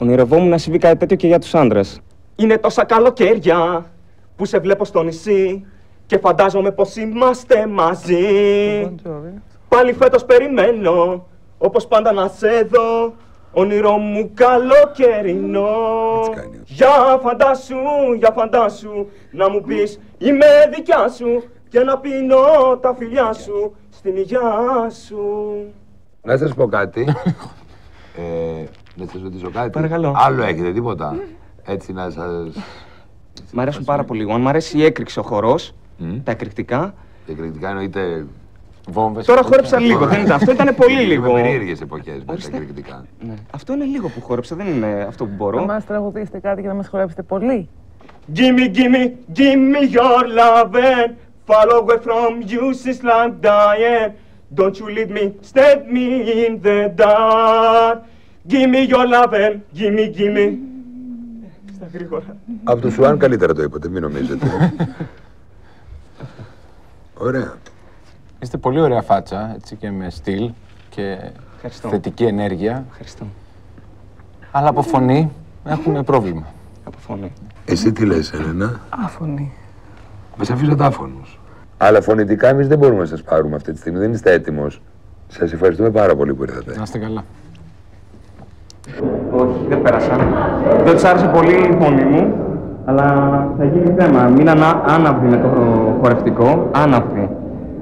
Ονειρευόμουν να συμβεί κάτι τέτοιο και για τους άντρες. Είναι τόσα καλοκαίρια που σε βλέπω στο νησί και φαντάζομαι πως είμαστε μαζί. Πάλι φέτος περιμένω, όπως πάντα να σε δω, όνειρό μου καλοκαιρινό. Για φαντάσου, να μου πεις είμαι δικιά σου και να πίνω τα φιλιά σου στην υγειά σου. Να σας πω κάτι. Να σας ρωτήσω κάτι. Παρακαλώ. Άλλο έχετε, τίποτα. Έτσι να σας... Μ' αρέσουν πάρα πολύ. Μ' αρέσει η έκρηξη, ο χορός, τα εκρηκτικά. Τα εκρηκτικά εννοείται βόμβες. Τώρα χόρεψα λίγο, δεν ήταν. Αυτό ήταν πολύ λίγο. Με περίεργες εποχές με τα εκρηκτικά. Ναι. Αυτό είναι λίγο που χόρεψα, δεν είναι αυτό που μπορώ. Θα μας τραγουδήσετε κάτι και να μας χορέψετε πολύ. Give me your love and fall away from you since I'm dying. Don't you leave me, stab me in the dark. Give me your love and give me. Στα γρήγορα. Από το Σουάν καλύτερα το είπατε, μην νομίζετε. Ωραία. Είστε πολύ ωραία φάτσα, έτσι και με στυλ και θετική ενέργεια. Ευχαριστώ. Αλλά από φωνή έχουμε πρόβλημα. Από φωνή. Εσύ τι λες, Έλενα? Άφωνη. Μας αφήσατε άφωνους. Αλλά φωνητικά εμείς δεν μπορούμε να σας πάρουμε αυτή τη στιγμή, δεν είστε έτοιμος. Σας ευχαριστούμε πάρα πολύ που ήρθατε. Να είστε καλά. Όχι, δεν πέρασα. Δεν τους άρεσε πολύ η φωνή μου, αλλά θα γίνει θέμα. Μείναν άναυδοι με το χορευτικό.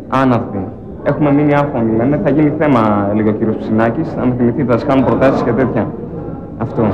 Άναυδοι. Έχουμε μείνει άφωνοι, λένε. Θα γίνει θέμα λίγο ο κύριος Ψινάκης. Αν θυμηθείτε, θα σας κάνουν προτάσεις και τέτοια. Αυτό.